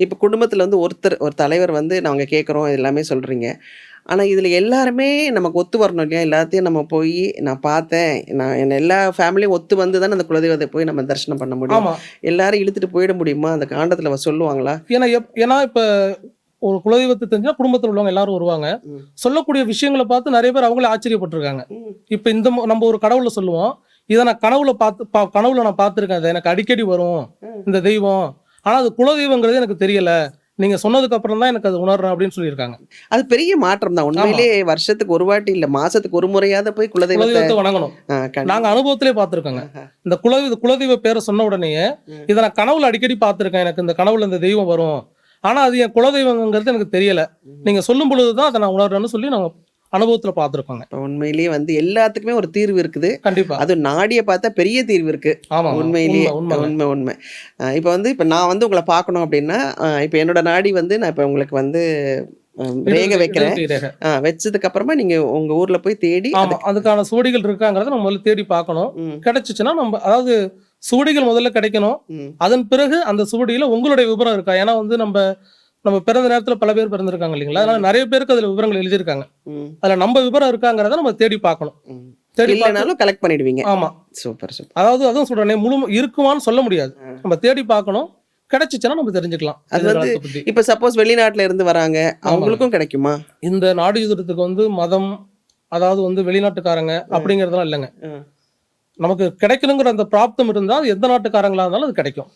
இப்போ குடும்பத்துல வந்து ஒரு தலைவர் வந்து நாங்க கேட்குறோம் எல்லாமே சொல்றீங்க. ஆனா இதுல எல்லாருமே நமக்கு ஒத்து வரணும் இல்லையா? எல்லாத்தையும் நம்ம போயி நான் பார்த்தேன். என்ன எல்லா ஃபேமிலியும் ஒத்து வந்து தானே அந்த குலதெய்வத்த போய் நம்ம தரிசனம் பண்ண முடியும். ஆமா. எல்லாரும் இழுத்துட்டு போயிட முடியுமா? அந்த காண்டத்துல சொல்லுவாங்களா? ஏன்னா இப்ப ஒரு குலதெய்வத்தை தெரிஞ்சா குடும்பத்துல உள்ளவங்க எல்லாரும் வருவாங்க. ம். சொல்லக்கூடிய விஷயங்கள பார்த்து நெறைய பேர் அவங்களே ஆச்சரியப்பட்டுருக்காங்க. ம். இப்ப நம்ம ஒரு கடவுள சொல்லுவோம். இத நான் கனவுல நான் பார்த்துருக்கேன். அது எனக்கு அடிக்கடி வரும். ம். இந்த தெய்வம். ஆனா அது குலதெய்வங்கிறது எனக்கு தெரியல. நீங்க சொன்னதுக்கு அப்புறம் தான் எனக்கு அது உணர்றேன் அப்படின்னு சொல்லியிருக்காங்க. அது பெரிய மாற்றம் தான். ஆமா. உண்மையிலேயே வருஷத்துக்கு ஒரு வாட்டி இல்ல, மாசத்துக்கு ஒரு முறையாவது போய் குலதெய்வத்த குலதெய்வத்த வணங்கணும். நாங்க அனுபவத்திலே பார்த்துருக்கோங்க. ஆஹா. இந்த குலதெய்வ பேரை சொன்ன உடனேயே, ம். இத நான் கனவுல அடிக்கடி பார்த்துருக்கேன். எனக்கு இந்த கனவுல இந்த தெய்வம் வரும். ஆனா அது என் குலதெய்வங்கிறது எனக்கு தெரியல. ம். நீங்க சொல்லும் பொழுது தான் அத நான் உணர்றேன்னு சொல்லி நாங்க அனுபவத்துல பார்த்துருக்கோங்க. இப்ப உண்மையிலேயே வந்து எல்லாத்துக்குமே ஒரு தீர்வு இருக்குது. கண்டிப்பா. அதுவும் நாடிய பார்த்தா பெரிய தீர்வு இருக்கு. ஆமாங்க. உண்மையிலேயே. உண்மைங்க. உண்மை. இப்ப வந்து இப்ப நான் வந்து உங்கள பார்க்கணும் அப்டின்னா, இப்ப என்னோட நாடி வந்து நான் இப்ப உங்களுக்கு வந்து ரேகை வைக்கிறேன். இடது கை ரேகை. வச்சதுக்கு அப்புறமா நீங்க உங்க ஊர்ல போய் தேடி ஆமா. அதுக்கான சுவடிகள் இருக்காங்கிறத நம்ம முதல்ல தேடி பார்க்கணும். ம். கிடைச்சுச்சுன்னா அதாவது சுவடிகள் முதல்ல கிடைக்கணும். ம். அதன் பிறகு அந்த சுவடியில உங்களுடைய விவரம் இருக்கா? ஏன்னா வந்து நம்ம பிறந்த நேரத்துல பல பேர் பிறந்திருக்காங்க இல்லைங்களா? அதனால நெறைய பேருக்கு அதுல விவரங்கள் எழுதியிருக்காங்க. ம். அதுல நம்ம விவரம் இருக்காங்கிறத நம்ம தேடி பார்க்கணும். ம். தேடி பார்த்து இல்லனாலும் கலெக்ட் பண்ணிடுவீங்க. ஆமா. சூப்பர். அதாவது அதுவும் சொல்றேனே இருக்குமான்னு சொல்ல முடியாது. ஆ. நம்ம தேடி பார்க்கணும். கிடைச்சுச்சுன்னா நம்ம தெரிஞ்சுக்கலாம். அது வந்து எதிர்காலத்தை பத்தி. இப்ப சப்போஸ் வெளிநாட்டுல இருந்து வராங்க, அவங்களுக்கும் கிடைக்குமா? இந்த நாடு யுத்தத்துக்கு வந்து மதம், அதாவது வந்து வெளிநாட்டுக்காரங்க அப்படிங்கிறதெல்லாம் இல்லைங்க. ம். நமக்கு கிடைக்கணுங்கிற அந்த பிராப்தம் இருந்தா அது எந்த நாட்டுக்காரங்களா இருந்தாலும் அது கிடைக்கும்.